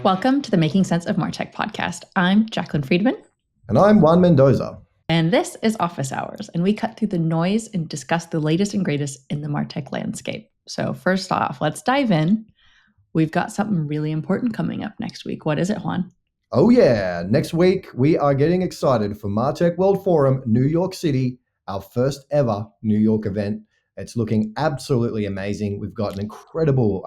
Welcome to the Making Sense of Martech podcast. I'm Jacqueline Freedman. And I'm Juan Mendoza. And this is Office Hours, and we cut through the noise and discuss the latest and greatest in the Martech landscape. So first off, let's dive in. We've got something really important coming up next week. What is it, Juan? Oh yeah, next week we are getting excited for Martech World Forum New York City, our first ever New York event. It's looking absolutely amazing. We've got an incredible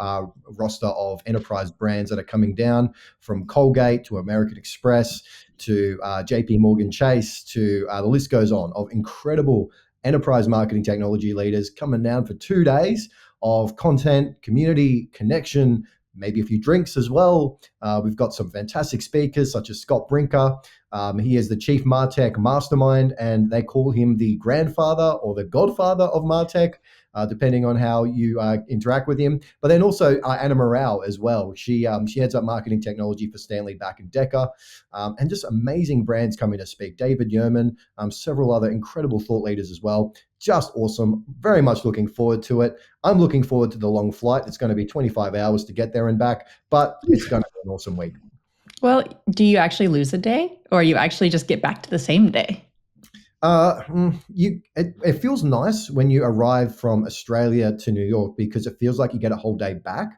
roster of enterprise brands that are coming down, from Colgate to American Express to JP Morgan Chase to the list goes on, of incredible enterprise marketing technology leaders coming down for 2 days of content, community, connection, maybe a few drinks as well. We've got some fantastic speakers such as Scott Brinker. He is the chief Martech mastermind, and they call him the grandfather or the godfather of Martech, depending on how you interact with him. But then also Anna Morale as well. She heads up marketing technology for Stanley Black & Decker, and just amazing brands coming to speak. David Yerman, several other incredible thought leaders as well. Just awesome. Very much looking forward to it. I'm looking forward to the long flight. It's going to be 25 hours to get there and back, but it's going to be an awesome week. Well, do you actually lose a day, or you actually just get back to the same day? It feels nice when you arrive from Australia to New York, because it feels like you get a whole day back.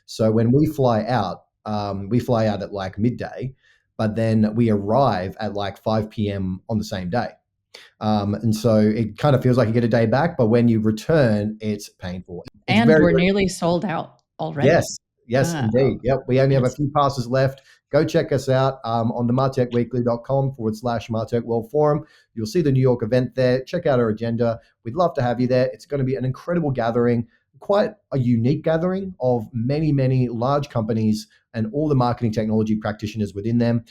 So when we fly out at like midday, but then we arrive at like 5 p.m. on the same day. And so it kind of feels like you get a day back, but when you return, it's painful. And we're nearly sold out already. Yes, indeed. Yep. We only have a few passes left. Go check us out on the martechweekly.com/Martech World Forum. You'll see the New York event there. Check out our agenda. We'd love to have you there. It's going to be an incredible gathering, quite a unique gathering of many, many large companies and all the marketing technology practitioners within them.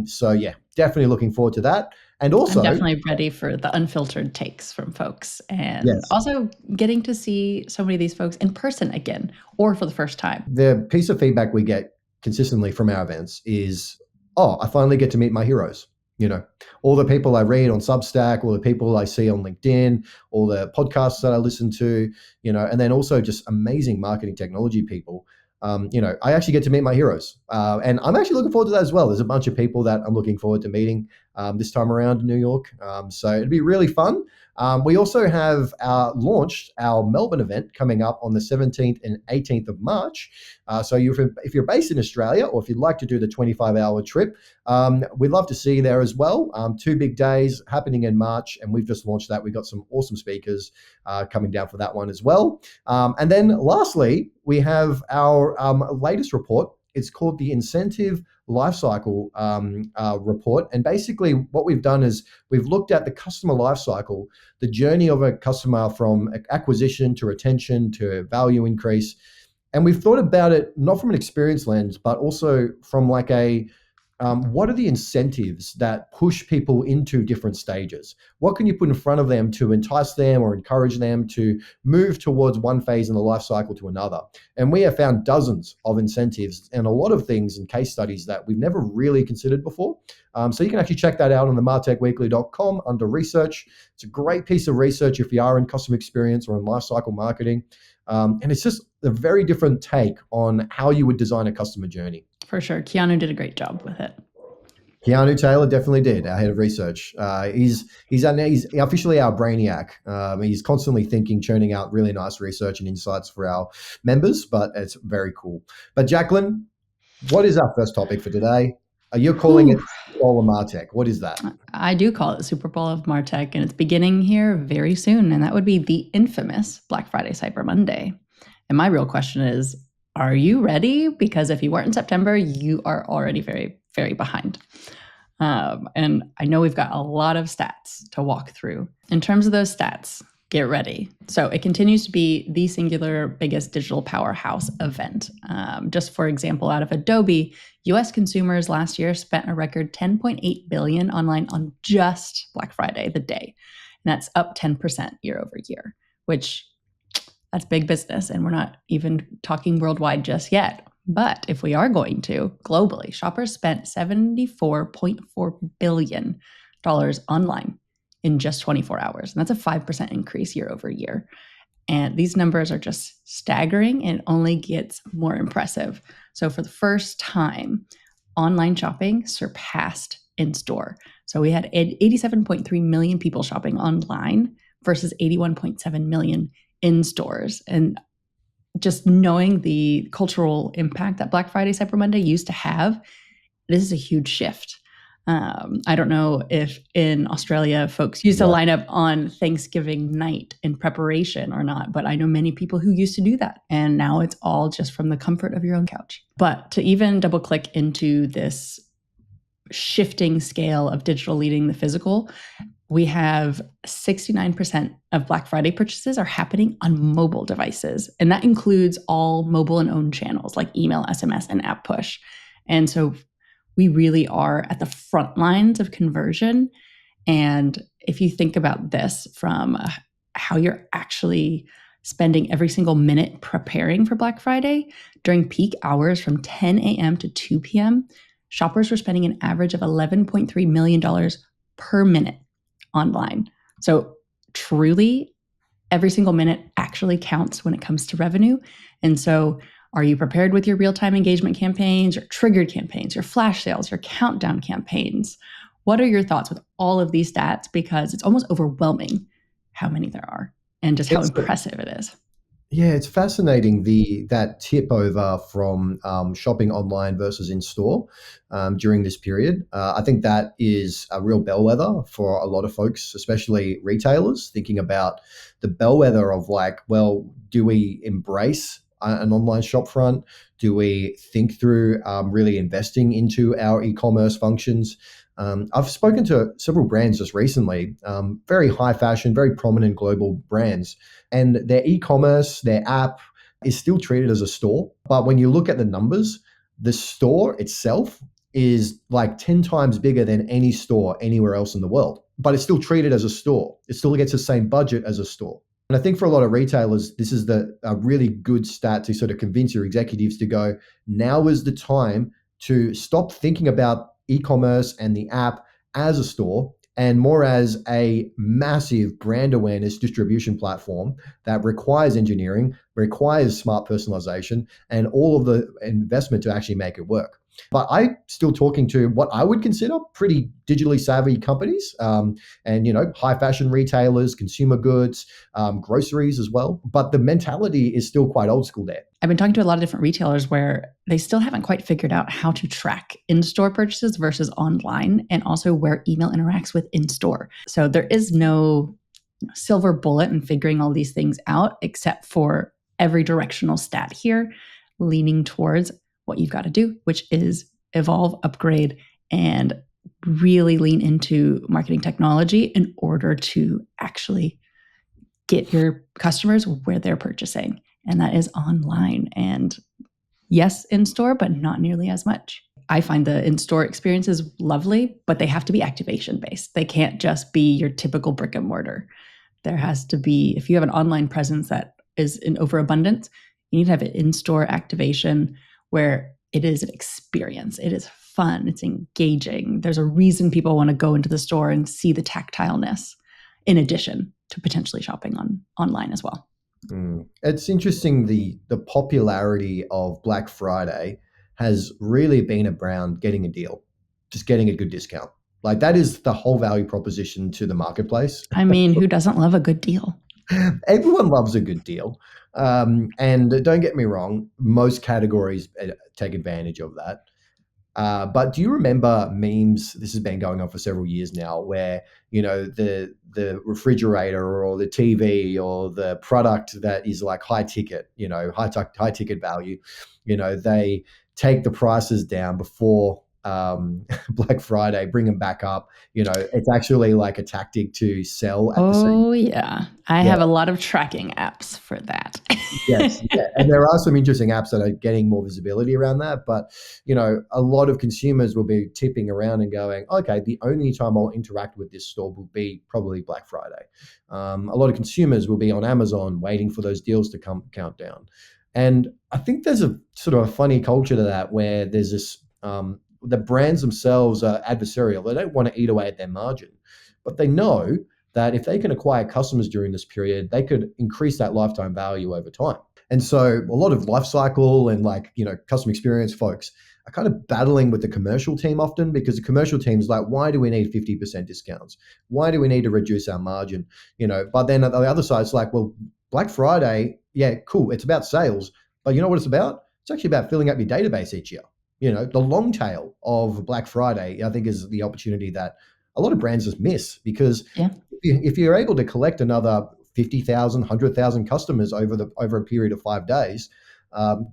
So yeah, definitely looking forward to that. And also, I'm definitely ready for the unfiltered takes from folks, and yes, also getting to see so many of these folks in person again, or for the first time. The piece of feedback we get consistently from our events is, I finally get to meet my heroes. You know, all the people I read on Substack, all the people I see on LinkedIn, all the podcasts that I listen to, and then also just amazing marketing technology people. I actually get to meet my heroes, and I'm actually looking forward to that as well. There's a bunch of people that I'm looking forward to meeting this time around in New York. So it'd be really fun. We also have launched our Melbourne event coming up on the 17th and 18th of March. So if you're based in Australia, or if you'd like to do the 25-hour trip, we'd love to see you there as well. 2 big days happening in March, and we've just launched that. We've got some awesome speakers coming down for that one as well. And then lastly, we have our latest report. It's called the Incentive Lifecycle Report. And basically what we've done is we've looked at the customer lifecycle, the journey of a customer from acquisition to retention to value increase. And we've thought about it not from an experience lens, but also from like what are the incentives that push people into different stages? What can you put in front of them to entice them or encourage them to move towards one phase in the life cycle to another? And we have found dozens of incentives and a lot of things in case studies that we've never really considered before. So you can actually check that out on the martechweekly.com under research. It's a great piece of research if you are in customer experience or in life cycle marketing. And it's just a very different take on how you would design a customer journey. For sure. Keanu did a great job with it. Keanu Taylor definitely did, our head of research. He's officially our brainiac. He's constantly thinking, churning out really nice research and insights for our members, but it's very cool. But Jacqueline, what is our first topic for today? You're calling it Super Bowl of Martech. What is that? I do call it Super Bowl of Martech, and it's beginning here very soon, and that would be the infamous Black Friday Cyber Monday. And my real question is, are you ready? Because if you weren't in September, you are already very, very behind. And I know we've got a lot of stats to walk through. In terms of those stats, get ready. So it continues to be the singular biggest digital powerhouse event. Just for example, out of Adobe, US consumers last year spent a record $10.8 billion online on just Black Friday, the day. And that's up 10% year over year, which that's big business. And we're not even talking worldwide just yet. But if we are going to, globally, shoppers spent $74.4 billion online in just 24 hours. And that's a 5% increase year over year. And these numbers are just staggering and only gets more impressive. So for the first time, online shopping surpassed in-store. So we had 87.3 million people shopping online versus 81.7 million in stores. And just knowing the cultural impact that Black Friday, Cyber Monday used to have, this is a huge shift. I don't know if in Australia folks used to line up on Thanksgiving night in preparation or not, but I know many people who used to do that. And now it's all just from the comfort of your own couch. But to even double click into this shifting scale of digital leading the physical, we have 69% of Black Friday purchases are happening on mobile devices. And that includes all mobile and owned channels like email, SMS, and app push. And so we really are at the front lines of conversion. And if you think about this from how you're actually spending every single minute preparing for Black Friday, during peak hours from 10 a.m. to 2 p.m., shoppers were spending an average of $11.3 million per minute online. So truly, every single minute actually counts when it comes to revenue. And so are you prepared with your real-time engagement campaigns, your triggered campaigns, your flash sales, your countdown campaigns? What are your thoughts with all of these stats? Because it's almost overwhelming how many there are and just how impressive it is. Yeah, it's fascinating that tip over from shopping online versus in store during this period. I think that is a real bellwether for a lot of folks, especially retailers, thinking about the bellwether of like, well, do we embrace an online shop front? Do we think through really investing into our e-commerce functions? I've spoken to several brands just recently, very high fashion, very prominent global brands, and their e-commerce, their app is still treated as a store. But when you look at the numbers, the store itself is like 10 times bigger than any store anywhere else in the world, but it's still treated as a store. It still gets the same budget as a store. And I think for a lot of retailers, this is a really good stat to sort of convince your executives to go, now is the time to stop thinking about e-commerce and the app as a store and more as a massive brand awareness distribution platform that requires engineering, requires smart personalization, and all of the investment to actually make it work. But I'm still talking to what I would consider pretty digitally savvy companies, and high fashion retailers, consumer goods, groceries as well. But the mentality is still quite old school there. I've been talking to a lot of different retailers where they still haven't quite figured out how to track in-store purchases versus online, and also where email interacts with in-store. So there is no silver bullet in figuring all these things out, except for every directional stat here leaning towards what you've got to do, which is evolve, upgrade, and really lean into marketing technology in order to actually get your customers where they're purchasing. And that is online. And yes, in-store, but not nearly as much. I find the in-store experiences lovely, but they have to be activation-based. They can't just be your typical brick and mortar. There has to be, if you have an online presence that is in overabundance, you need to have an in-store activation where it is an experience. It is fun. It's engaging. There's a reason people want to go into the store and see the tactileness in addition to potentially shopping online as well. It's interesting, the popularity of Black Friday has really been around getting a deal, just getting a good discount. Like that is the whole value proposition to the marketplace. I mean, who doesn't love a good deal? Everyone loves a good deal. And don't get me wrong, most categories take advantage of that. But do you remember memes? This has been going on for several years now, where the refrigerator or the TV or the product that is like high ticket, high ticket value, they take the prices down before Black Friday, bring them back up. It's actually like a tactic to sell at the same. Oh yeah, I have a lot of tracking apps for that. Yes, yeah. And there are some interesting apps that are getting more visibility around that. But, a lot of consumers will be tipping around and going, okay, the only time I'll interact with this store will be probably Black Friday. A lot of consumers will be on Amazon waiting for those deals to count down. And I think there's a sort of a funny culture to that where there's this, the brands themselves are adversarial. They don't want to eat away at their margin, but they know that if they can acquire customers during this period, they could increase that lifetime value over time. And so a lot of life cycle and customer experience folks are kind of battling with the commercial team often, because the commercial team is like, why do we need 50% discounts? Why do we need to reduce our margin? But then at the other side, it's like, well, Black Friday, yeah, cool. It's about sales, but you know what it's about? It's actually about filling up your database each year. The long tail of Black Friday, I think, is the opportunity that a lot of brands just miss, because Yeah. if you're able to collect another 50,000, 100,000 customers over a period of 5 days,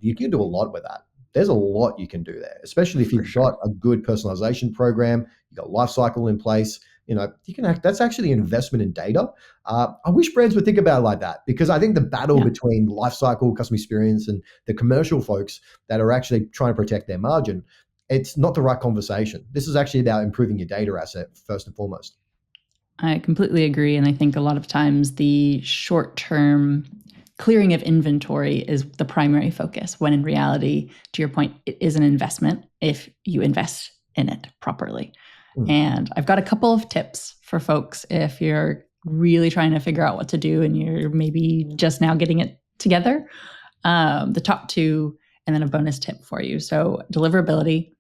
you can do a lot with that. There's a lot you can do there, especially if you've got a good personalization program, you've got life cycle in place. That's actually an investment in data. I wish brands would think about it like that, because I think the battle between life cycle, customer experience, and the commercial folks that are actually trying to protect their margin, it's not the right conversation. This is actually about improving your data asset first and foremost. I completely agree. And I think a lot of times the short-term clearing of inventory is the primary focus, when in reality, to your point, it is an investment if you invest in it properly. And I've got a couple of tips for folks if you're really trying to figure out what to do and you're maybe just now getting it together. The top two, and then a bonus tip for you. So deliverability.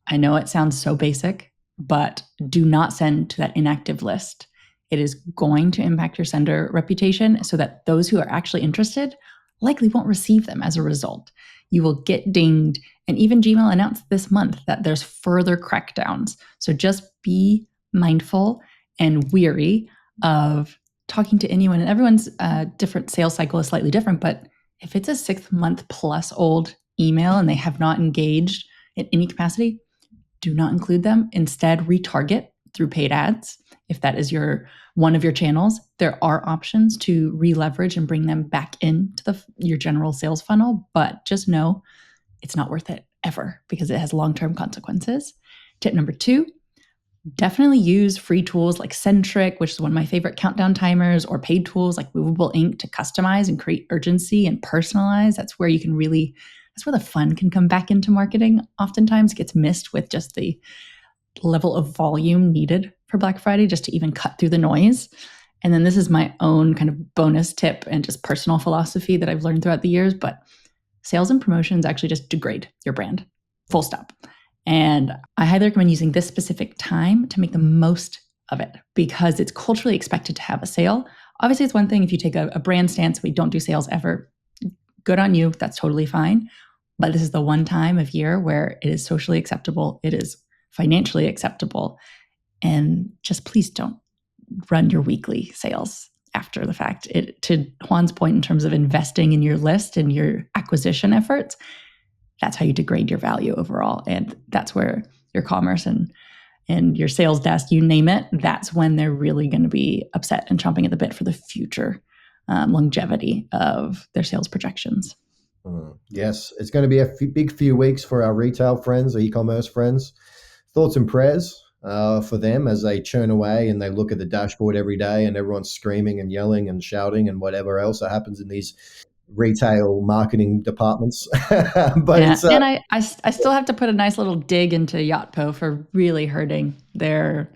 I know it sounds so basic, but do not send to that inactive list. It is going to impact your sender reputation, so that those who are actually interested likely won't receive them as a result. You will get dinged. And even Gmail announced this month that there's further crackdowns. So just be mindful and weary of talking to anyone. And everyone's different sales cycle is slightly different. But if it's a 6-month plus old email and they have not engaged in any capacity, do not include them. Instead, retarget through paid ads. If that is one of your channels, there are options to re-leverage and bring them back into your general sales funnel. But just know it's not worth it ever, because it has long-term consequences. Tip number 2, definitely use free tools like Centric, which is one of my favorite countdown timers, or paid tools like Movable Ink to customize and create urgency and personalize. That's where the fun can come back into marketing. Oftentimes gets missed with just the level of volume needed for Black Friday just to even cut through the noise. And then this is my own kind of bonus tip and just personal philosophy that I've learned throughout the years, but sales and promotions actually just degrade your brand, full stop. And I highly recommend using this specific time to make the most of it, because it's culturally expected to have a sale. Obviously, it's one thing if you take a brand stance, we don't do sales ever. Good on you. That's totally fine. But this is the one time of year where it is socially acceptable. It is financially acceptable. And just please don't run your weekly sales after the fact. To Juan's point, in terms of investing in your list and your acquisition efforts, that's how you degrade your value overall. And that's where your commerce and your sales desk, you name it, that's when they're really going to be upset and chomping at the bit for the future longevity of their sales projections. Yes, it's going to be a big few weeks for our retail friends, our e-commerce friends. Thoughts and prayers for them as they churn away and they look at the dashboard every day and everyone's screaming and yelling and shouting and whatever else that happens in these retail marketing departments. But yeah. it's and I still have to put a nice little dig into Yotpo for really hurting their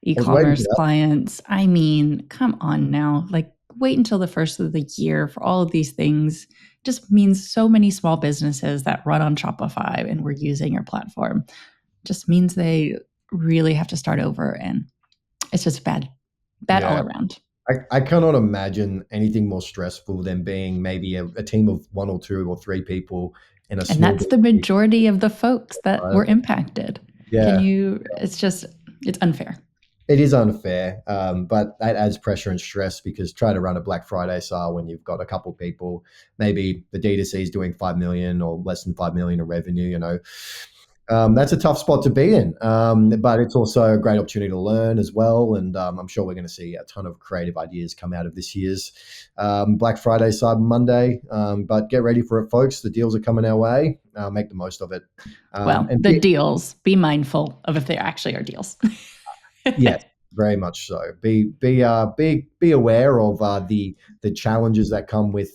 e-commerce clients. I mean, come on now. Like, wait until the first of the year for all of these things. Just means so many small businesses that run on Shopify and were using your platform. Just means they really have to start over, and it's just bad all around. I cannot imagine anything more stressful than being maybe a team of 1 or 2 or 3 people in a small. And that's the majority of the folks that were impacted. Yeah. It's unfair. It is unfair, but that adds pressure and stress, because try to run a Black Friday sale when you've got a couple people, maybe the D2C is doing 5 million or less than 5 million in revenue, that's a tough spot to be in, but it's also a great opportunity to learn as well. And I'm sure we're going to see a ton of creative ideas come out of this year's Black Friday, Cyber Monday. But get ready for it, folks. The deals are coming our way. Make the most of it. Deals, be mindful of if they actually are deals. Yes, very much so. Be aware of the challenges that come with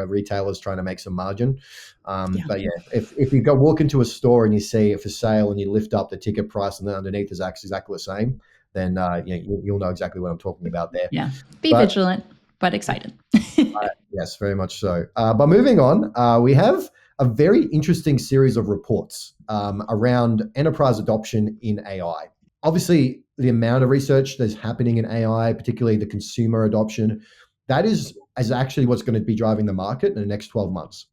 retailers trying to make some margin. But yeah, if you walk into a store and you see it for sale and you lift up the ticket price and then underneath is actually exactly the same, then you'll know exactly what I'm talking about there. Yeah. Be But vigilant, but excited. yes, very much so. But moving on, we have a very interesting series of reports around enterprise adoption in AI. Obviously, the amount of research that's happening in AI, particularly the consumer adoption, that is actually what's going to be driving the market in the next 12 months.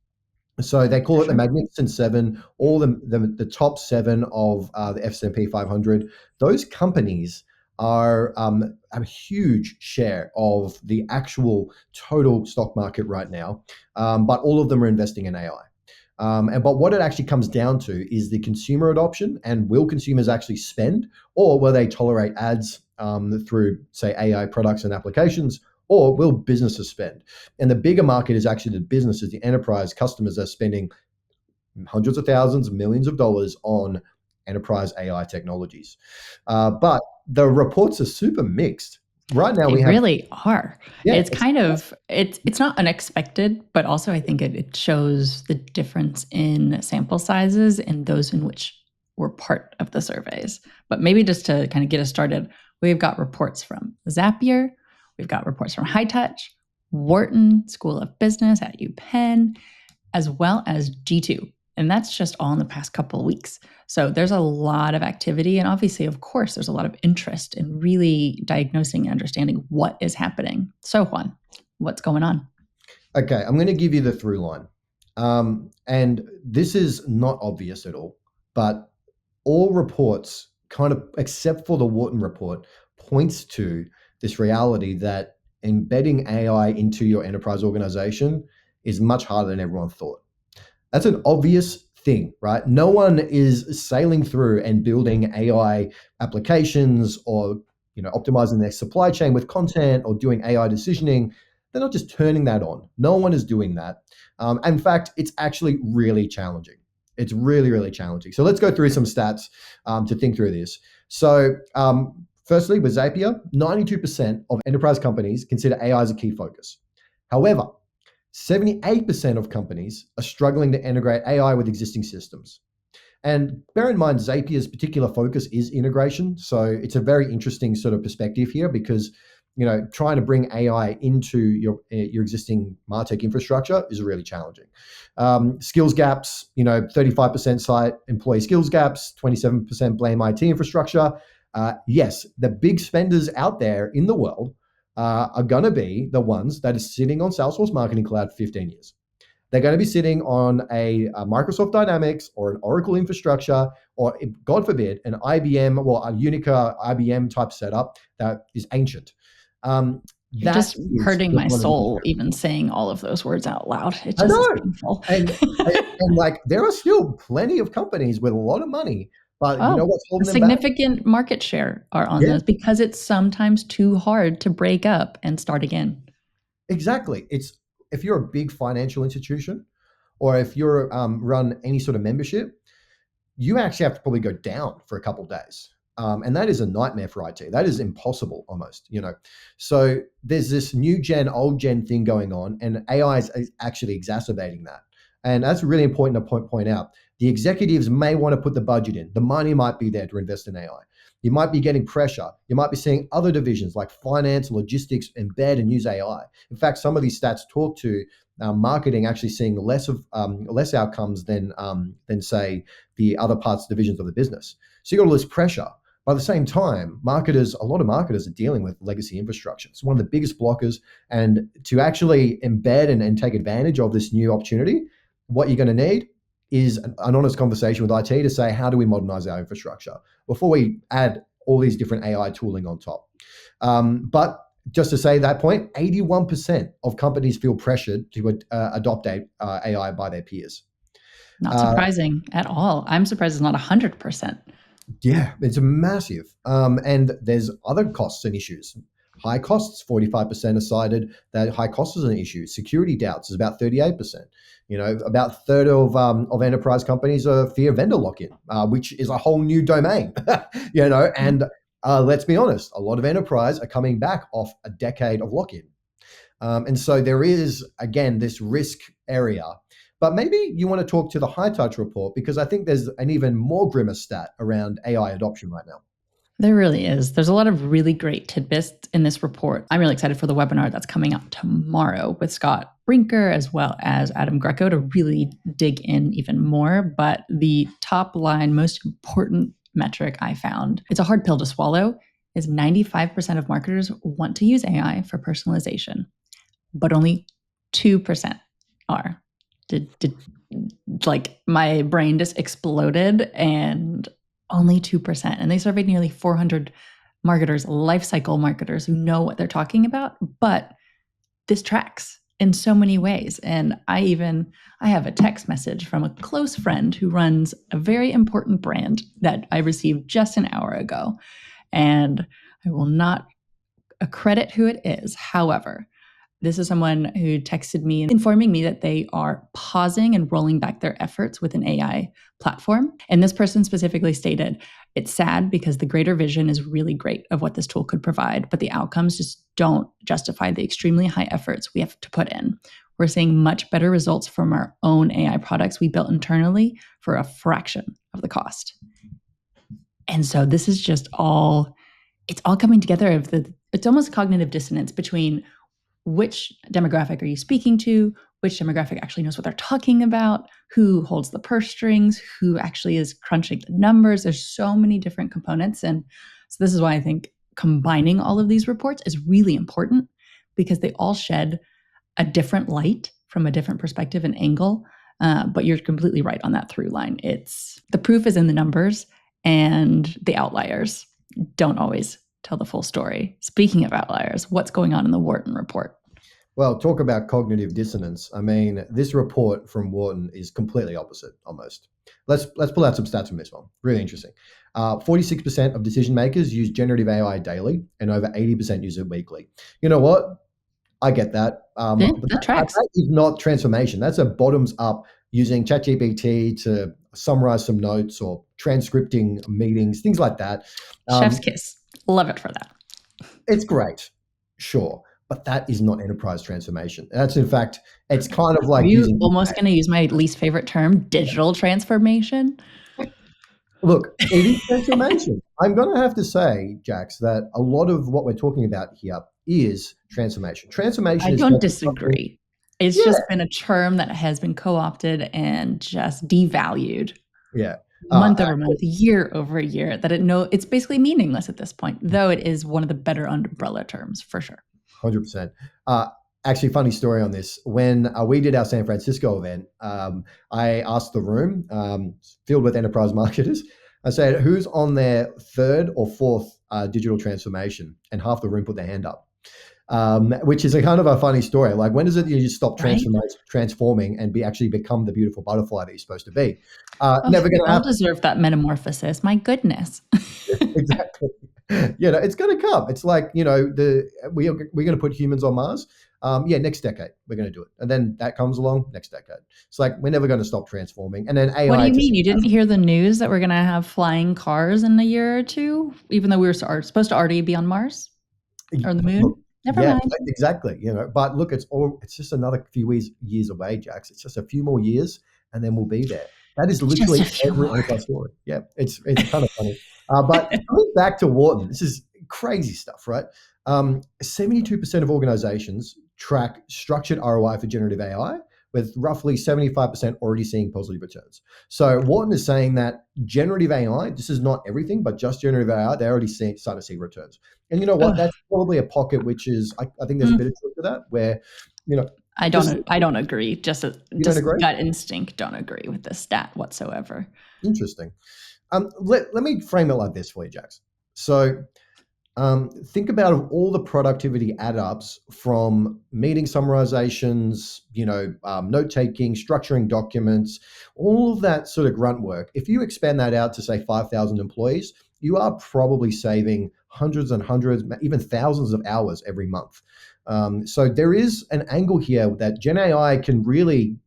So they call it the Magnificent Seven, all the top seven of the S&P 500. Those companies are a huge share of the actual total stock market right now, but all of them are investing in AI. But what it actually comes down to is the consumer adoption, and will consumers actually spend, or will they tolerate ads through, say, AI products and applications, or will businesses spend? And the bigger market is actually the businesses, the enterprise customers are spending hundreds of thousands, millions of dollars on enterprise AI technologies. But the reports are super mixed. Right now, They really are. yeah, It's kind of it's not unexpected, but also I think it shows the difference in sample sizes and those in which were part of the surveys. But maybe just to kind of get us started, we've got reports from Zapier, we've got reports from Hightouch, Wharton School of Business at UPenn, as well as G2. And that's just all in the past couple of weeks. So there's a lot of activity. And obviously, of course, there's a lot of interest in really diagnosing and understanding what is happening. So, Juan, what's going on? Okay, I'm going to give you the through line. And this is not obvious at all, but all reports, kind of except for the Wharton report, points to this reality that embedding AI into your enterprise organization is much harder than everyone thought. That's an obvious thing, right? No one is sailing through and building AI applications or optimizing their supply chain with content or doing AI decisioning. They're not just turning that on. No one is doing that. In fact, it's actually really challenging. It's really, really challenging. So let's go through some stats to think through this. So firstly, with Zapier, 92% of enterprise companies consider AI as a key focus. However, 78% of companies are struggling to integrate AI with existing systems. And bear in mind, Zapier's particular focus is integration. So it's a very interesting sort of perspective here because, trying to bring AI into your existing Martech infrastructure is really challenging. Skills gaps, 35% cite employee skills gaps, 27% blame IT infrastructure. Yes, the big spenders out there in the world are going to be the ones that are sitting on Salesforce Marketing Cloud for 15 years. They're going to be sitting on a Microsoft Dynamics or an Oracle infrastructure, or God forbid, an IBM or a Unica IBM type setup that is ancient. You're just hurting my soul even saying all of those words out loud. It just is painful. And like there are still plenty of companies with a lot of money, but you know what's holding them back? Significant market share are on those because it's sometimes too hard to break up and start again. Exactly. It's if you're a big financial institution or if you're run any sort of membership, you actually have to probably go down for a couple of days. And that is a nightmare for IT. That is impossible almost, So there's this new gen, old gen thing going on, and AI is actually exacerbating that. And that's really important to point out. The executives may want to put the budget in. The money might be there to invest in AI. You might be getting pressure. You might be seeing other divisions like finance, logistics, embed and use AI. In fact, some of these stats talk to marketing actually seeing less outcomes than say the other parts divisions of the business. So you got all this pressure. By the same time, a lot of marketers are dealing with legacy infrastructure. It's one of the biggest blockers. And to actually embed and take advantage of this new opportunity, what you're going to need is an honest conversation with IT to say, how do we modernize our infrastructure before we add all these different AI tooling on top? But just to say that point, 81% of companies feel pressured to adopt AI by their peers. Not surprising at all. I'm surprised it's not 100%. Yeah, it's massive. And there's other costs and issues. High costs, 45% are cited that high costs is an issue. Security doubts is about 38%. About a third of enterprise companies fear vendor lock-in, which is a whole new domain. And let's be honest, a lot of enterprise are coming back off a decade of lock-in. And so there is, again, this risk area. But maybe you want to talk to the Hightouch report because I think there's an even more grimmer stat around AI adoption right now. There really is. There's a lot of really great tidbits in this report. I'm really excited for the webinar that's coming out tomorrow with Scott Brinker as well as Adam Greco to really dig in even more. But the top line, most important metric I found, it's a hard pill to swallow, is 95% of marketers want to use AI for personalization, but only 2% are. Like my brain just exploded, and only 2%. And they surveyed nearly 400 marketers, lifecycle marketers who know what they're talking about. But this tracks in so many ways. And I have a text message from a close friend who runs a very important brand that I received just an hour ago. And I will not accredit who it is. However, this is someone who texted me informing me that they are pausing and rolling back their efforts with an AI platform. And this person specifically stated, it's sad because the greater vision is really great of what this tool could provide, but the outcomes just don't justify the extremely high efforts we have to put in. We're seeing much better results from our own AI products we built internally for a fraction of the cost. And so this is just it's all coming together it's almost cognitive dissonance between which demographic are you speaking to, which demographic actually knows what they're talking about, who holds the purse strings, who actually is crunching the numbers. There's so many different components. And so this is why I think combining all of these reports is really important, because they all shed a different light from a different perspective and angle. But you're completely right on that through line. The proof is in the numbers, and the outliers don't always tell the full story. Speaking of outliers, what's going on in the Wharton report? Well, talk about cognitive dissonance. I mean, this report from Wharton is completely opposite, almost. Let's pull out some stats from this one. Really interesting. 46% of decision makers use generative AI daily, and over 80% use it weekly. You know what? I get that. That tracks. That is not transformation. That's a bottoms up using ChatGPT to summarize some notes or transcripting meetings, things like that. Chef's kiss. Love it for that. It's great, sure, but that is not enterprise transformation. That's, in fact, it's kind of like Are you almost going to use my least favorite term, digital transformation? Look, it is transformation. I'm going to have to say, Jax, that a lot of what we're talking about here is transformation. Transformation. I don't disagree. It's just been a term that has been co-opted and just devalued. Yeah. Month over month, year over year, that it's basically meaningless at this point, though it is one of the better umbrella terms for sure. 100%. Actually, funny story on this. When we did our San Francisco event, I asked the room, filled with enterprise marketers, I said, who's on their third or fourth digital transformation? And half the room put their hand up. Which is a kind of a funny story. Like, when is it you just stop transforming and actually become the beautiful butterfly that you're supposed to be? Never going to happen. Deserve that metamorphosis. My goodness. Exactly. It's going to come. It's like, we're going to put humans on Mars. Next decade we're going to do it, and then that comes along next decade. It's like we're never going to stop transforming. And then AI. What do you mean? You didn't hear the news that we're going to have flying cars in a year or two, even though we were supposed to already be on Mars or the moon? Never mind. Exactly. But look, it's just another few years away, Jax. It's just a few more years, and then we'll be there. That is literally every enterprise story. Yeah, it's kind of funny. But coming back to Wharton, this is crazy stuff, right? 72% of organizations track structured ROI for generative AI, with roughly 75% already seeing positive returns. So Wharton is saying that generative AI, this is not everything, but just generative AI, they're already starting to see returns. And you know what? That's probably a pocket which is, I think there's a bit of truth to that, where, I don't agree. Just don't agree? Gut instinct, don't agree with this stat whatsoever. Interesting. Let me frame it like this for you, Jax. So think about all the productivity add-ups from meeting summarizations, note-taking, structuring documents, all of that sort of grunt work. If you expand that out to, say, 5,000 employees, you are probably saving hundreds and hundreds, even thousands of hours every month. So there is an angle here that Gen AI can really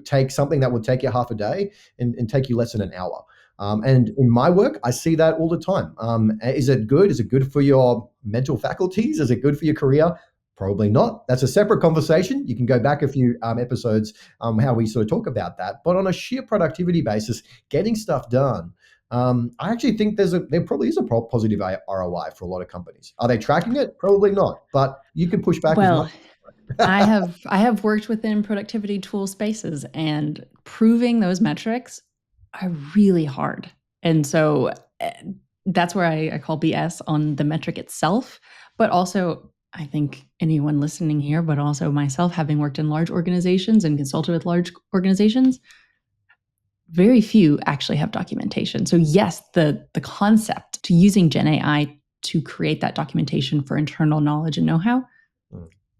take something that would take you half a day and take you less than an hour. And in my work, I see that all the time. Is it good? Is it good for your mental faculties? Is it good for your career? Probably not. That's a separate conversation. You can go back a few episodes how we sort of talk about that. But on a sheer productivity basis, getting stuff done, I actually think there probably is a positive ROI for a lot of companies. Are they tracking it? Probably not, but you can push back as Well, much. I have worked within productivity tool spaces, and proving those metrics are really hard. And so that's where I call BS on the metric itself. But also, I think anyone listening here, but also myself, having worked in large organizations and consulted with large organizations, very few actually have documentation. So yes, the concept to using Gen AI to create that documentation for internal knowledge and know-how,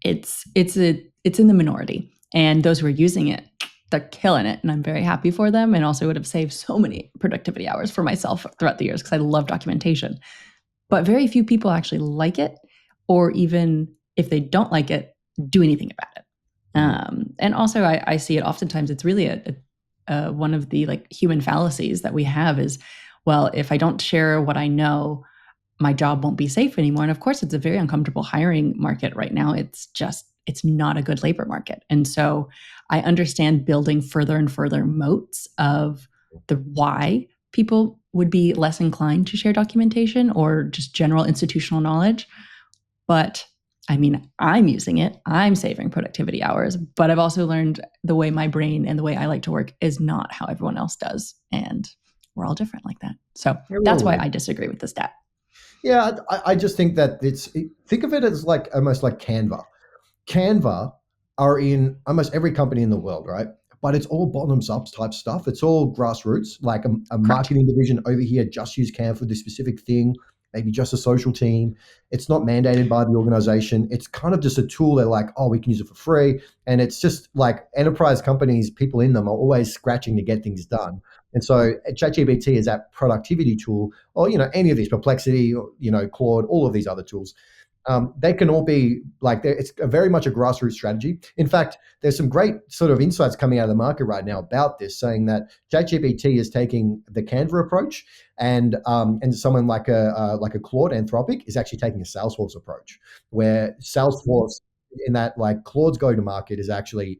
it's in the minority. And those who are using it, they're killing it. And I'm very happy for them. And also would have saved so many productivity hours for myself throughout the years because I love documentation. But very few people actually like it, or even if they don't like it, do anything about it. And also I see it oftentimes, it's really one of the like human fallacies that we have is, well, if I don't share what I know, my job won't be safe anymore. And of course, it's a very uncomfortable hiring market right now. It's not a good labor market. And so I understand building further and further moats of the why people would be less inclined to share documentation or just general institutional knowledge. But I mean, I'm using it. I'm saving productivity hours, but I've also learned the way my brain and the way I like to work is not how everyone else does. And we're all different like that. So that's why I disagree with the stat. Yeah, I just think that think of it as like almost like Canva. Canva are in almost every company in the world, right? But it's all bottoms up type stuff. It's all grassroots, like a marketing division over here just use Canva for this specific thing, maybe just a social team. It's not mandated by the organization. It's kind of just a tool. They're like, oh, we can use it for free. And it's just like enterprise companies, people in them are always scratching to get things done. And so ChatGPT is that productivity tool, or, any of these, Perplexity, or, Claude, all of these other tools. They can all be like, it's very much a grassroots strategy. In fact, there's some great sort of insights coming out of the market right now about this, saying that ChatGPT is taking the Canva approach, and someone like a Claude Anthropic is actually taking a Salesforce approach, where Salesforce in that like Claude's go-to-market is actually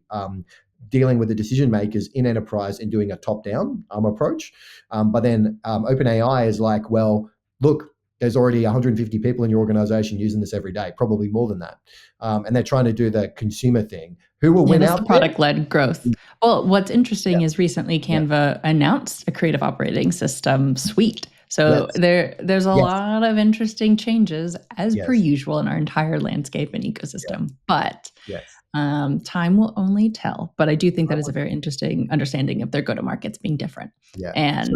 dealing with the decision makers in enterprise and doing a top-down approach. But then OpenAI is like, well, look, there's already 150 people in your organization using this every day, probably more than that. And they're trying to do the consumer thing. Who will win out? Product-led growth. Well, what's interesting is recently Canva announced a creative operating system suite. So there's a lot of interesting changes as per usual in our entire landscape and ecosystem. But time will only tell. But I do think that is a very interesting understanding of their go-to-markets being different. And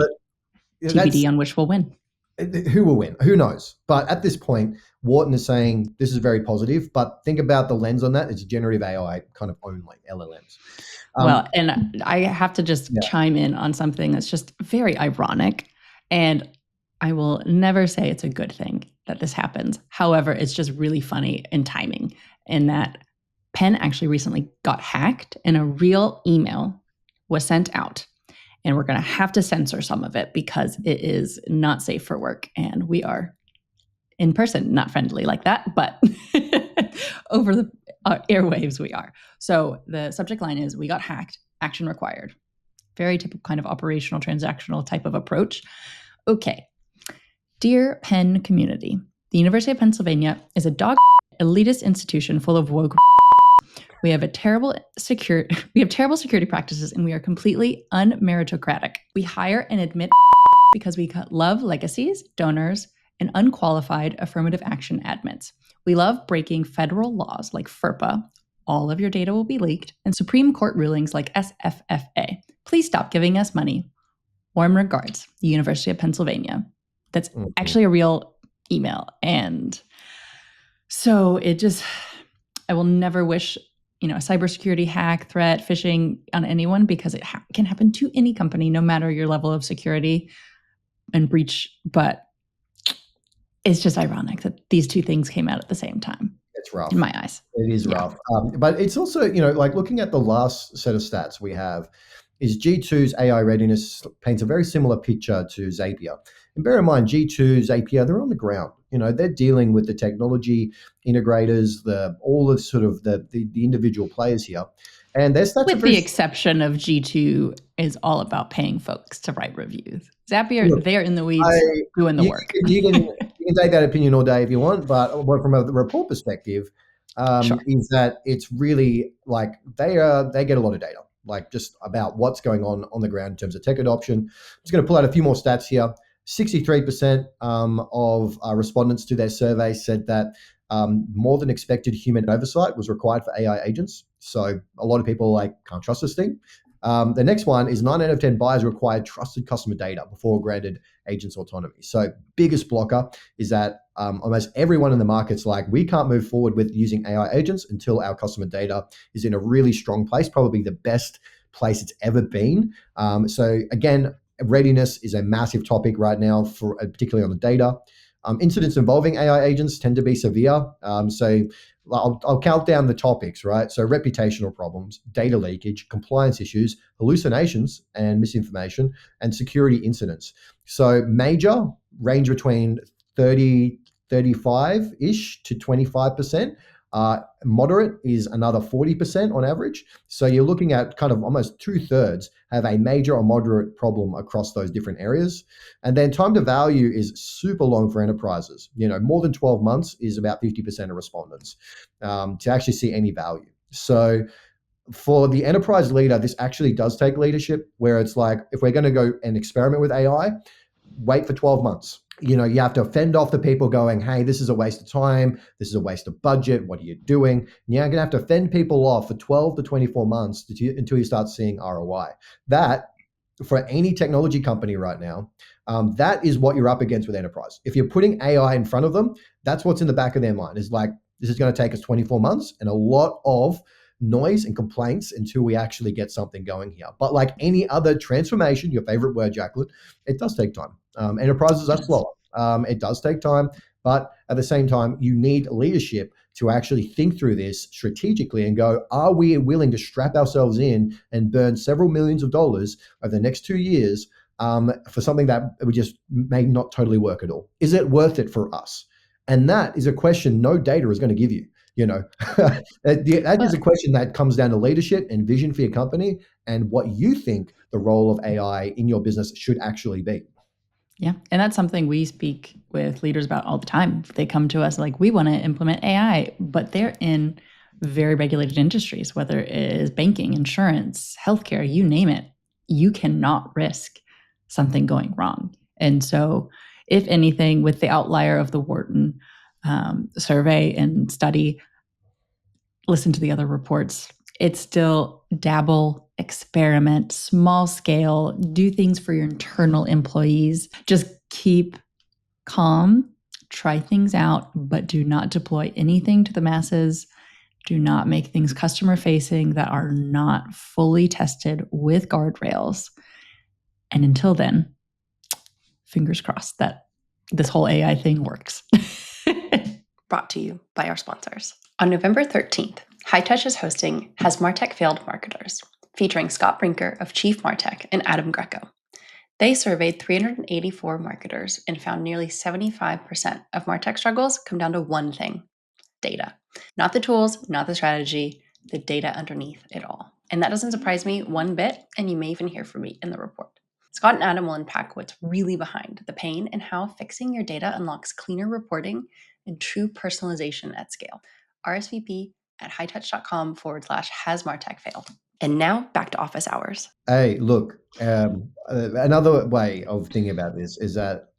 TBD on which will win. Who will win? Who knows? But at this point, Wharton is saying this is very positive, but think about the lens on that. It's generative AI kind of only, LLMs. Well, and I have to just chime in on something that's just very ironic. And I will never say it's a good thing that this happens. However, it's just really funny in timing in that Penn actually recently got hacked and a real email was sent out. And we're going to have to censor some of it because it is not safe for work. And we are in person, not friendly like that, but over the airwaves we are. So the subject line is, we got hacked, action required. Very typical kind of operational, transactional type of approach. Okay. Dear Penn community, the University of Pennsylvania is a dog elitist institution full of woke. We have terrible security practices, and we are completely unmeritocratic. We hire and admit because we love legacies, donors, and unqualified affirmative action admins. We love breaking federal laws like FERPA, all of your data will be leaked, and Supreme Court rulings like SFFA. Please stop giving us money. Warm regards, the University of Pennsylvania. That's actually a real email. And so I will never wish a cybersecurity hack, threat, phishing on anyone, because it can happen to any company, no matter your level of security and breach. But it's just ironic that these two things came out at the same time. It's rough. In my eyes. It is rough. But it's also, like looking at the last set of stats we have, is G2's AI readiness paints a very similar picture to Zapier. And bear in mind, G2, Zapier, they're on the ground. They're dealing with the technology integrators, all of sort of the individual players here. And their stats are With the very exception of G2 is all about paying folks to write reviews. Zapier, look, they're in the weeds doing the work. You can take that opinion all day if you want, but from a report perspective, Sure. is that it's really like they get a lot of data, like just about what's going on the ground in terms of tech adoption. I'm just going to pull out a few more stats here. 63% of respondents to their survey said that more than expected human oversight was required for AI agents. So a lot of people can't trust this thing. The next one is 9 out of 10 buyers required trusted customer data before granted agents autonomy. So biggest blocker is that almost everyone in the market's like, we can't move forward with using AI agents until our customer data is in a really strong place, probably the best place it's ever been. So again, readiness is a massive topic right now, for particularly on the data. Incidents involving AI agents tend to be severe. So I'll count down the topics, right? So reputational problems, data leakage, compliance issues, hallucinations and misinformation, and security incidents. So major range between 35-ish to 25%. Moderate is another 40% on average. So you're looking at kind of almost 2/3 have a major or moderate problem across those different areas. And then time to value is super long for enterprises. More than 12 months is about 50% of respondents to actually see any value. So for the enterprise leader, this actually does take leadership, where it's like, if we're going to go and experiment with AI, wait for 12 months. You have to fend off the people going, hey, this is a waste of time. This is a waste of budget. What are you doing? And you're going to have to fend people off for 12 to 24 months until you start seeing ROI. That, for any technology company right now, that is what you're up against with enterprise. If you're putting AI in front of them, that's what's in the back of their mind. Is like, this is going to take us 24 months and a lot of noise and complaints until we actually get something going here. But like any other transformation, your favorite word, Jacqueline, it does take time. Enterprises are slower. It does take time, but at the same time, you need leadership to actually think through this strategically and go, are we willing to strap ourselves in and burn several millions of dollars over the next 2 years for something that we just may not totally work at all? Is it worth it for us? And that is a question no data is going to give you. That is a question that comes down to leadership and vision for your company and what you think the role of AI in your business should actually be. Yeah. And that's something we speak with leaders about all the time. They come to us like, we want to implement AI, but they're in very regulated industries, whether it is banking, insurance, healthcare, you name it. You cannot risk something going wrong. And so, if anything, with the outlier of the Wharton survey and study, listen to the other reports. It's still dabble, experiment, small scale, do things for your internal employees. Just keep calm, try things out, but do not deploy anything to the masses. Do not make things customer facing that are not fully tested with guardrails. And until then, fingers crossed that this whole AI thing works. Brought to you by our sponsors. On November 13th, Hightouch is hosting Has Martech Failed Marketers, featuring Scott Brinker of Chief Martech and Adam Greco. They surveyed 384 marketers and found nearly 75% of Martech struggles come down to one thing: data. Not the tools, not the strategy, the data underneath it all. And that doesn't surprise me one bit, and you may even hear from me in the report. Scott and Adam will unpack what's really behind the pain and how fixing your data unlocks cleaner reporting and true personalization at scale. RSVP at hightouch.com/has Martech failed. And now back to office hours. Hey, look, another way of thinking about this is that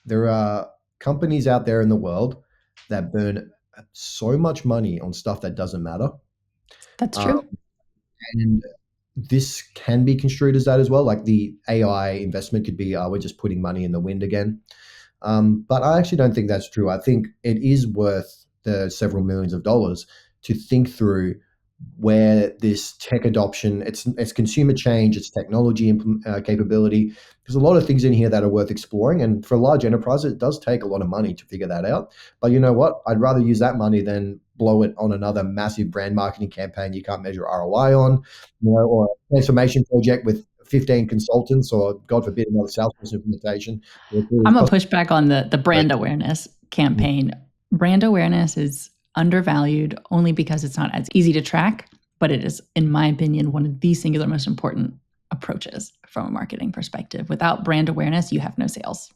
there are companies out there in the world that burn so much money on stuff that doesn't matter. That's true. And this can be construed as that as well. Like the AI investment could be, we're just putting money in the wind again. But I actually don't think that's true. I think it is worth the several millions of dollars to think through where this tech adoption, it's consumer change, it's technology capability. There's a lot of things in here that are worth exploring. And for a large enterprise, it does take a lot of money to figure that out. But you know what? I'd rather use that money than blow it on another massive brand marketing campaign you can't measure ROI on, or a transformation project with 15 consultants, or God forbid, another Salesforce implementation. I'm going to push back on the brand awareness campaign. Brand awareness is undervalued only because it's not as easy to track, but it is, in my opinion, one of the singular most important approaches from a marketing perspective. Without brand awareness, you have no sales,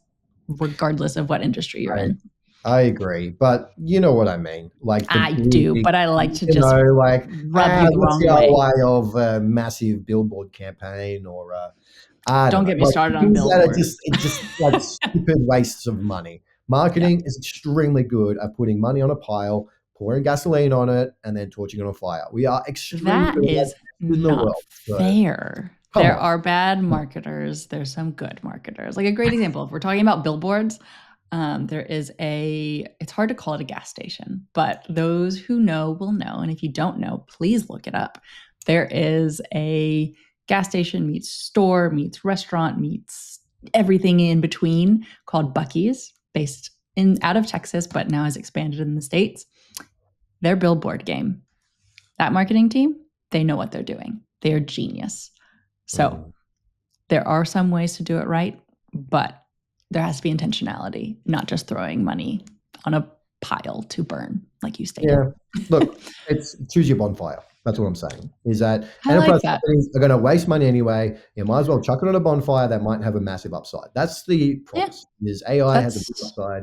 regardless of what industry you're in. I agree, but you know what I mean. Like I do, but I like to just like rub you the what's wrong the way. ROI of a massive billboard campaign, or I Don't know, get me like, started on things that are billboards. just like stupid wastes of money. Marketing is extremely good at putting money on a pile, pouring gasoline on it, and then torching it on fire. We are extremely That good at is that in the not world. So, fair. come There on. are bad marketers. There's some good marketers. Like a great example, if we're talking about billboards, there is it's hard to call it a gas station, but those who know will know. And if you don't know, please look it up. There is a gas station meets store, meets restaurant, meets everything in between called Buc-ee's, based out of Texas, but now has expanded in the States. Their billboard game, that marketing team, they know what they're doing. They are genius. So there are some ways to do it right, but there has to be intentionality, not just throwing money on a pile to burn, like you stated. Yeah. Look, it's choose your bonfire. That's what I'm saying. Is that I enterprise like that. companies are going to waste money anyway. You might as well chuck it on a bonfire that might have a massive upside. That's the promise. Is AI has a big upside,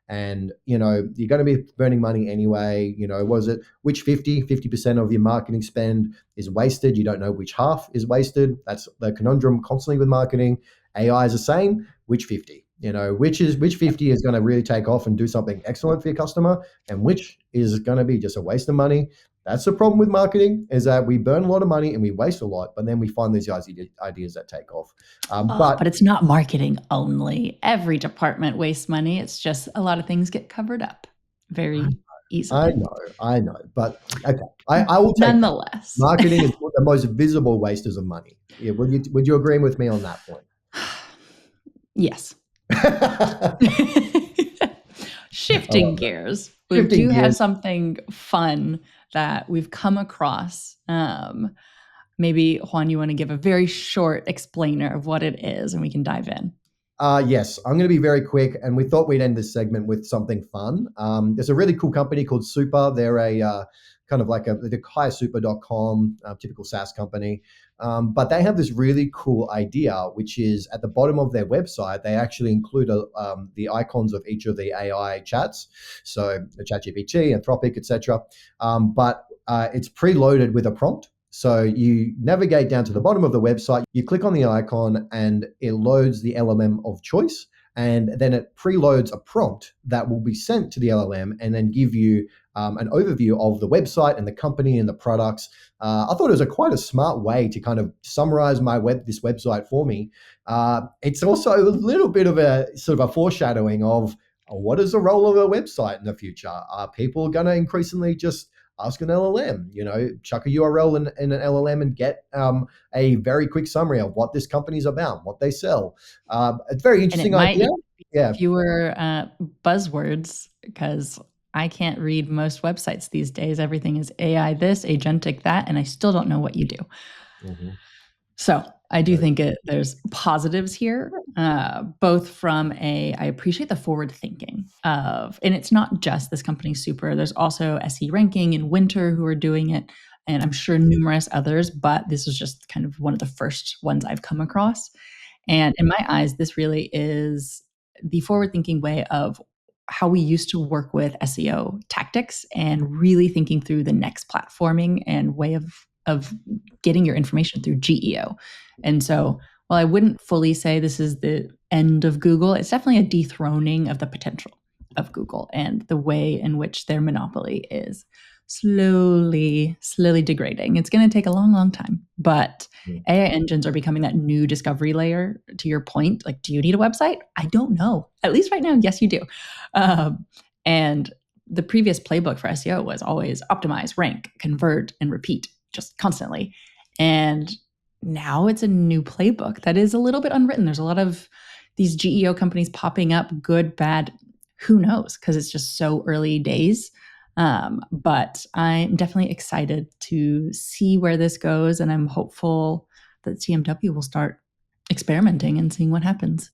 and you're going to be burning money anyway. Was it which 50% of your marketing spend is wasted? You don't know which half is wasted. That's the conundrum constantly with marketing. AI is the same. Which 50? Which 50 is going to really take off and do something excellent for your customer, and which is going to be just a waste of money. That's the problem with marketing, is that we burn a lot of money and we waste a lot, but then we find these ideas that take off. But it's not marketing only. Every department wastes money. It's just a lot of things get covered up very easily. I know. But okay, I will take nonetheless. That. Marketing is one of the most visible wasters of money. Yeah, would you agree with me on that point? Yes. Shifting gears. We do have something fun that we've come across. Maybe, Juan, you want to give a very short explainer of what it is, and we can dive in. Yes, I'm going to be very quick, and we thought we'd end this segment with something fun. There's a really cool company called Super. They're a kind of like the hiresuper.com, typical SaaS company. But they have this really cool idea, which is at the bottom of their website, they actually include the icons of each of the AI chats. So the ChatGPT, Anthropic, etc. But it's preloaded with a prompt. So you navigate down to the bottom of the website, you click on the icon, and it loads the LLM of choice. And then it preloads a prompt that will be sent to the LLM and then give you an overview of the website and the company and the products. I thought it was quite a smart way to kind of summarize this website for me. It's also a little bit of a sort of a foreshadowing of what is the role of a website in the future? Are people going to increasingly just ask an LLM, chuck a URL in an LLM and get a very quick summary of what this company's about, what they sell. It's a very interesting idea. Yeah. Fewer buzzwords, because I can't read most websites these days. Everything is AI this, agentic that, and I still don't know what you do. Mm-hmm. So I do think there's positives here, both from I appreciate the forward thinking of, and it's not just this company Super. There's also SE Ranking and Winter who are doing it, and I'm sure numerous others, but this is just kind of one of the first ones I've come across. And in my eyes, this really is the forward thinking way of how we used to work with SEO tactics and really thinking through the next platforming and way of getting your information through GEO. And so while I wouldn't fully say this is the end of Google, it's definitely a dethroning of the potential of Google and the way in which their monopoly is slowly degrading. It's going to take a long, long time, but AI engines are becoming that new discovery layer. To your point, like, do you need a website? I don't know. At least right now, yes, you do. And the previous playbook for SEO was always optimize, rank, convert, and repeat, just constantly. And now it's a new playbook that is a little bit unwritten. There's a lot of these GEO companies popping up, good, bad, who knows, because it's just so early days. But I'm definitely excited to see where this goes, and I'm hopeful that CMW will start experimenting and seeing what happens.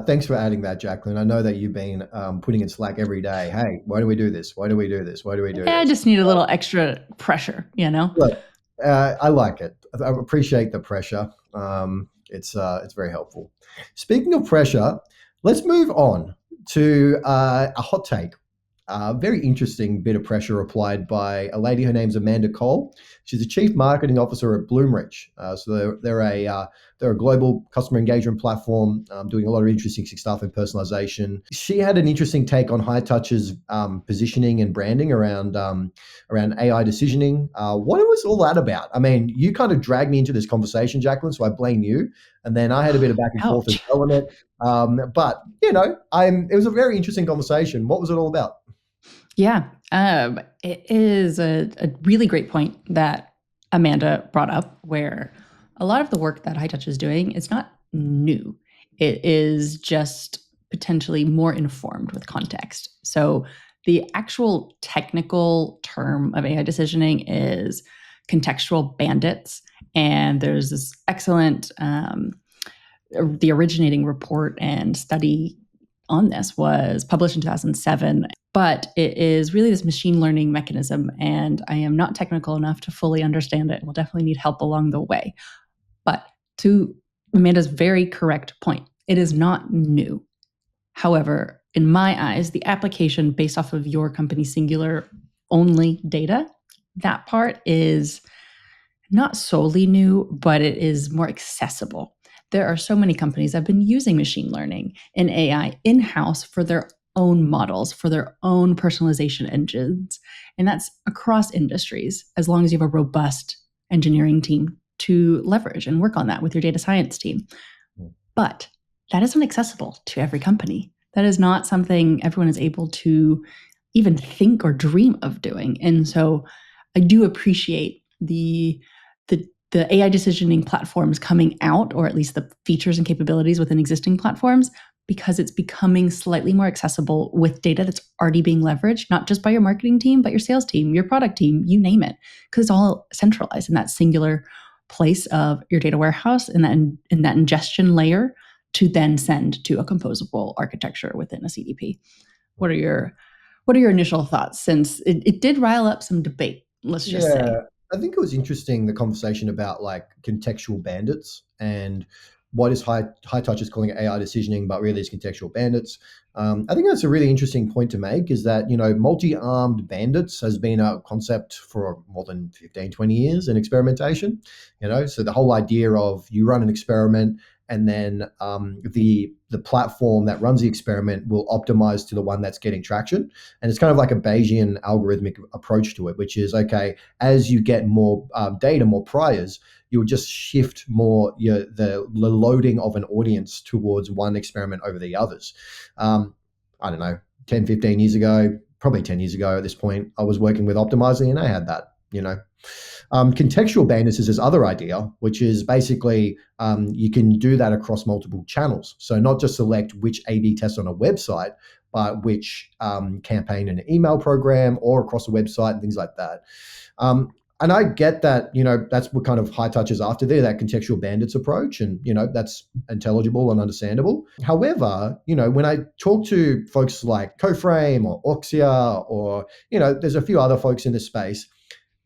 Thanks for adding that, Jacqueline. I know that you've been putting in Slack every day. Hey, why do we do this? Why do we do this? Why do we do this? I just need a little extra pressure, Look, I like it. I appreciate the pressure. It's very helpful. Speaking of pressure, let's move on to a hot take. Very interesting bit of pressure applied by a lady. Her name's Amanda Cole. She's the chief marketing officer at Bloomreach. So they're a global customer engagement platform doing a lot of interesting stuff in personalization. She had an interesting take on Hightouch's positioning and branding around AI decisioning. What was all that about? I mean, you kind of dragged me into this conversation, Jacqueline, so I blame you. And then I had a bit of back and forth as Ouch. well on it. But it was a very interesting conversation. What was it all about? Yeah, it is a really great point that Amanda brought up, where a lot of the work that Hightouch is doing is not new. It is just potentially more informed with context. So the actual technical term of AI decisioning is contextual bandits. And there's this excellent, the originating report and study on this was published in 2007, but it is really this machine learning mechanism, and I am not technical enough to fully understand it. We'll definitely need help along the way. But to Amanda's very correct point, it is not new. However, in my eyes, the application based off of your company's singular only data, that part is not solely new, but it is more accessible. There are so many companies that have been using machine learning and AI in-house for their own models, for their own personalization engines. And that's across industries, as long as you have a robust engineering team to leverage and work on that with your data science team. But that isn't accessible to every company. That is not something everyone is able to even think or dream of doing. And so I do appreciate the AI decisioning platforms coming out, or at least the features and capabilities within existing platforms, because it's becoming slightly more accessible with data that's already being leveraged, not just by your marketing team, but your sales team, your product team, you name it, because it's all centralized in that singular place of your data warehouse and that ingestion layer to then send to a composable architecture within a CDP. What are your initial thoughts, since it did rile up some debate, let's just say? Yeah, I think it was interesting, the conversation about like contextual bandits and what is High Touch is calling it AI decisioning, but really it's contextual bandits. I think that's a really interesting point to make, is that, multi-armed bandits has been a concept for more than 15, 20 years in experimentation. So the whole idea of you run an experiment and then the platform that runs the experiment will optimize to the one that's getting traction. And it's kind of like a Bayesian algorithmic approach to it, which is, okay, as you get more data, more priors, you'll just shift more the loading of an audience towards one experiment over the others. I don't know, 10, 15 years ago, probably 10 years ago at this point, I was working with optimizing and I had that. Contextual bandits is this other idea, which is basically you can do that across multiple channels. So not just select which A/B test on a website, but which campaign in an email program or across a website and things like that. And I get that, that's what kind of Hightouch is after there, that contextual bandits approach. And, that's intelligible and understandable. However, when I talk to folks like CoFrame or Oxia or, there's a few other folks in this space,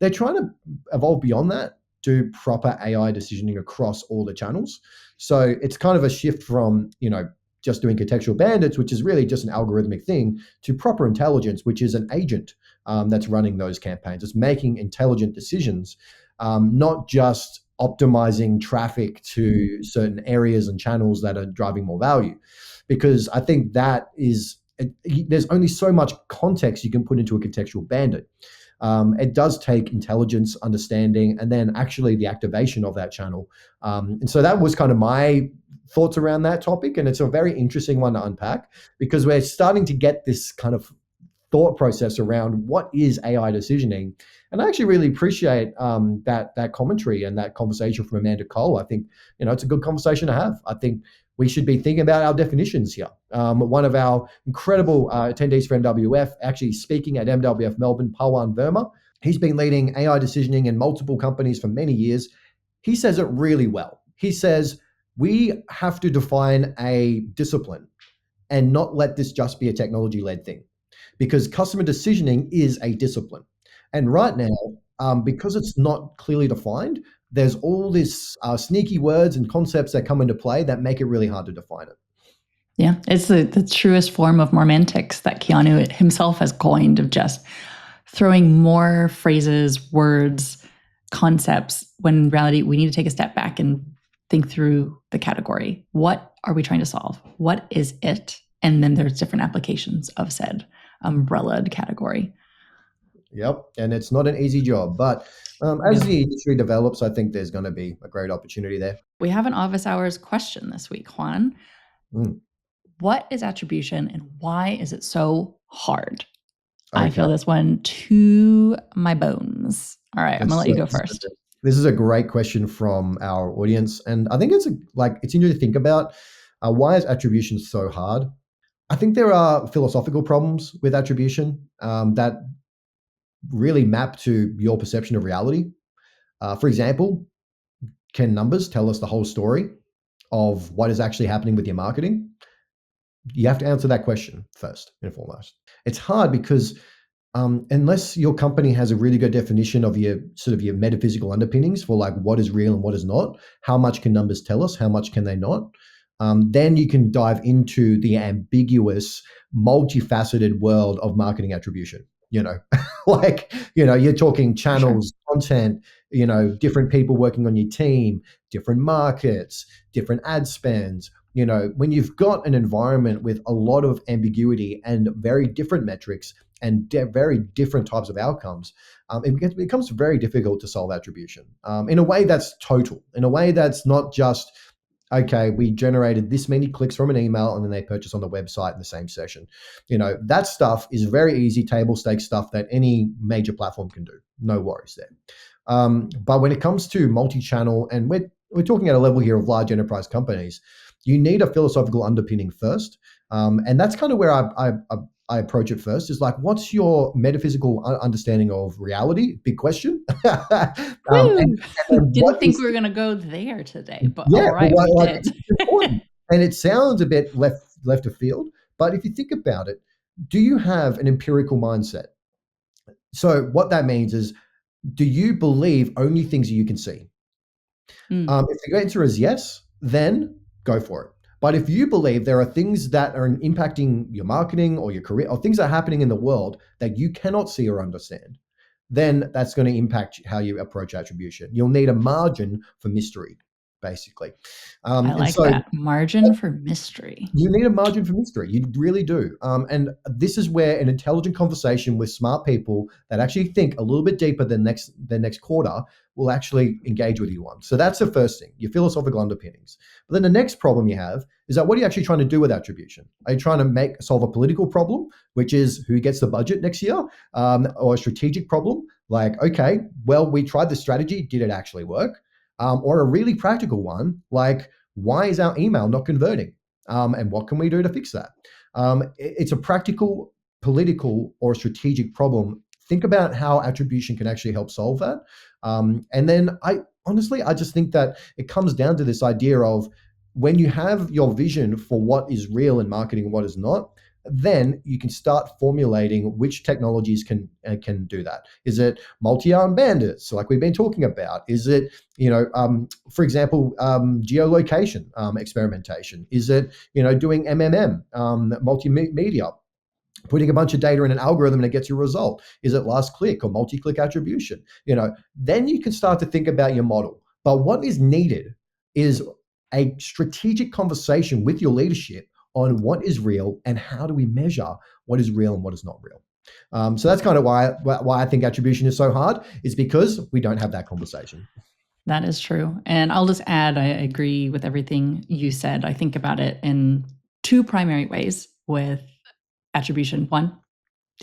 they're trying to evolve beyond that, do proper AI decisioning across all the channels. So it's kind of a shift from, just doing contextual bandits, which is really just an algorithmic thing, to proper intelligence, which is an agent that's running those campaigns. It's making intelligent decisions, not just optimizing traffic to certain areas and channels that are driving more value. Because I think there's only so much context you can put into a contextual bandit. It does take intelligence, understanding, and then actually the activation of that channel. And so that was kind of my thoughts around that topic. And it's a very interesting one to unpack, because we're starting to get this kind of thought process around what is AI decisioning. And I actually really appreciate that commentary and that conversation from Amanda Cole. I think, it's a good conversation to have. I think we should be thinking about our definitions here. One of our incredible attendees for MWF, actually speaking at MWF Melbourne, Pawan Verma, he's been leading AI decisioning in multiple companies for many years. He says it really well. He says, we have to define a discipline and not let this just be a technology-led thing, because customer decisioning is a discipline. And right now, because it's not clearly defined, there's all this sneaky words and concepts that come into play that make it really hard to define it. Yeah, it's the truest form of semantics that Keanu himself has coined, of just throwing more phrases, words, concepts, when in reality we need to take a step back and think through the category. What are we trying to solve? What is it? And then there's different applications of said umbrellaed category. Yep, and it's not an easy job, but as the industry develops, I think there's going to be a great opportunity there. We have an office hours question this week, Juan. Mm. What is attribution and why is it so hard? Okay. I feel this one to my bones. All right, I'm going to let you go first. This is a great question from our audience, and I think it's interesting to think about. Why is attribution so hard? I think there are philosophical problems with attribution that really map to your perception of reality. For example, can numbers tell us the whole story of what is actually happening with your marketing? You have to answer that question first and foremost. It's hard because unless your company has a really good definition of your metaphysical underpinnings for like what is real and what is not, how much can numbers tell us, how much can they not, then you can dive into the ambiguous, multifaceted world of marketing attribution. You're talking channels, content, different people working on your team, different markets, different ad spends. When you've got an environment with a lot of ambiguity and very different metrics and very different types of outcomes, it becomes very difficult to solve attribution in a way that's total, in a way that's not just, okay, we generated this many clicks from an email and then they purchase on the website in the same session. That stuff is very easy, table stakes stuff that any major platform can do. No worries there. But when it comes to multi-channel, and we're talking at a level here of large enterprise companies, you need a philosophical underpinning first. And that's kind of where I approach it first, is like, what's your metaphysical understanding of reality? Big question. Didn't think we were going to go there today, but all right, we did. It's important. And it sounds a bit left of field, but if you think about it, do you have an empirical mindset? So what that means is, do you believe only things that you can see? If the answer is yes, then go for it. But if you believe there are things that are impacting your marketing or your career, or things that are happening in the world that you cannot see or understand, then that's going to impact how you approach attribution. You'll need a margin for mystery, basically. I like that. Margin for mystery. You need a margin for mystery. You really do. And this is where an intelligent conversation with smart people that actually think a little bit deeper than next quarter will actually engage with you on. So that's the first thing, your philosophical underpinnings. But then the next problem you have is that, what are you actually trying to do with attribution? Are you trying to solve a political problem, which is who gets the budget next year, or a strategic problem? Like, okay, well, we tried the strategy. Did it actually work? Or a really practical one, like, why is our email not converting? And what can we do to fix that? It's a practical, political, or strategic problem. Think about how attribution can actually help solve that. And then I just think that it comes down to this idea of, when you have your vision for what is real in marketing and what is not, then you can start formulating which technologies can do that. Is it multi-arm bandits, like we've been talking about? Is it, for example, geolocation experimentation? Is it, doing MMM, multimedia, putting a bunch of data in an algorithm and it gets you a result? Is it last click or multi-click attribution? Then you can start to think about your model. But what is needed is a strategic conversation with your leadership on what is real and how do we measure what is real and what is not real. So that's kind of why I think attribution is so hard, is because we don't have that conversation. That is true. And I'll just add, I agree with everything you said. I think about it in two primary ways with attribution. One,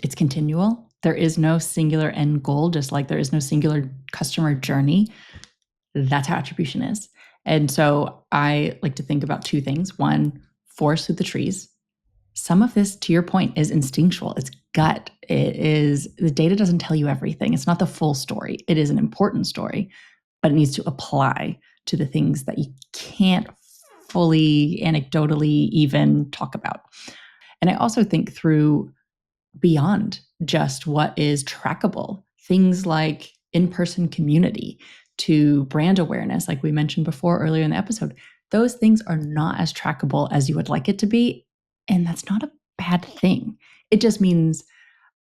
it's continual. There is no singular end goal, just like there is no singular customer journey. That's how attribution is. And so I like to think about two things. One, forest through the trees. Some of this, to your point, is instinctual. It's gut. It is, the data doesn't tell you everything. It's not the full story. It is an important story, but it needs to apply to the things that you can't fully anecdotally even talk about. And I also think through beyond just what is trackable. Things like, in-person community to brand awareness, like we mentioned before earlier in the episode, those things are not as trackable as you would like it to be. And that's not a bad thing. It just means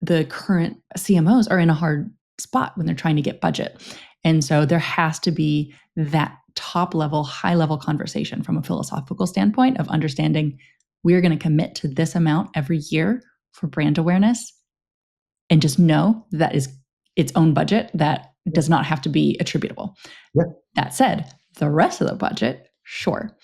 the current CMOs are in a hard spot when they're trying to get budget. And so there has to be that top level, high level conversation from a philosophical standpoint of understanding we're going to commit to this amount every year for brand awareness, and just know that is its own budget that does not have to be attributable. Yeah. That said, the rest of the budget, sure.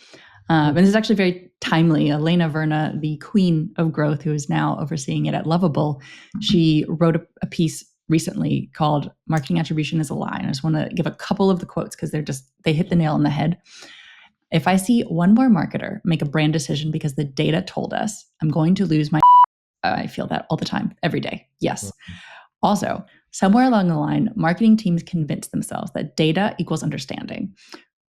And this is actually very timely. Elena Verna, the queen of growth, who is now overseeing it at Lovable, she wrote a piece recently called "Marketing Attribution is a Lie." And I just want to give a couple of the quotes because they hit the nail on the head. If I see one more marketer make a brand decision because the data told us, I'm going to lose my I feel that all the time, every day. Yes. Also, somewhere along the line, marketing teams convinced themselves that data equals understanding.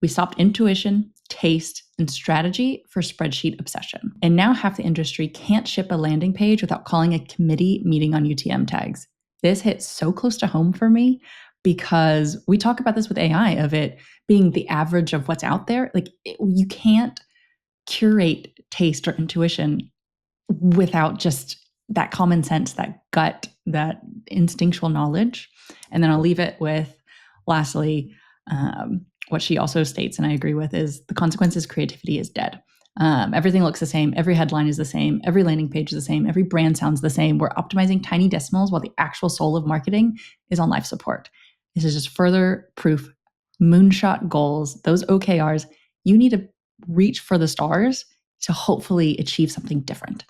We stopped intuition, taste, and strategy for spreadsheet obsession. And now half the industry can't ship a landing page without calling a committee meeting on UTM tags. This hits so close to home for me because we talk about this with AI of it being the average of what's out there. You can't curate taste or intuition without just that common sense, that gut, that instinctual knowledge. And then I'll leave it with, lastly, what she also states, and I agree with, is the consequences creativity is dead. Everything looks the same. Every headline is the same. Every landing page is the same. Every brand sounds the same. We're optimizing tiny decimals while the actual soul of marketing is on life support. This is just further proof. Moonshot goals, those OKRs, you need to reach for the stars to hopefully achieve something different.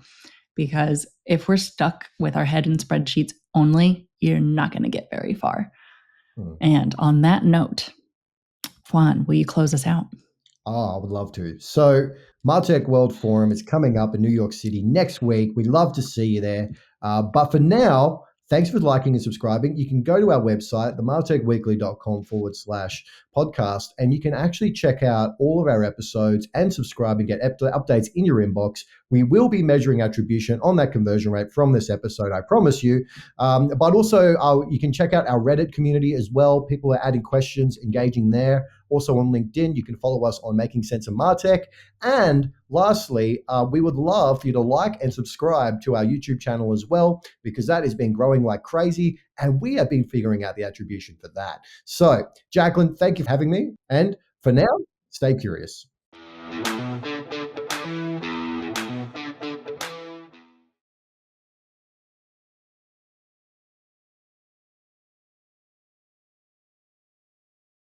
Because if we're stuck with our head in spreadsheets only, you're not going to get very far. And on that note, Juan, will you close us out? Oh, I would love to. So Martech World Forum is coming up in New York City next week. We'd love to see you there. But for now, thanks for liking and subscribing. You can go to our website, themartechweekly.com/podcast, and you can actually check out all of our episodes and subscribe and get updates in your inbox. We will be measuring attribution on that conversion rate from this episode, I promise you. But also, you can check out our Reddit community as well. People are adding questions, engaging there. Also on LinkedIn, you can follow us on Making Sense of Martech. And lastly, we would love for you to like and subscribe to our YouTube channel as well, because that has been growing like crazy. And we have been figuring out the attribution for that. So, Jacqueline, thank you for having me. And for now, stay curious.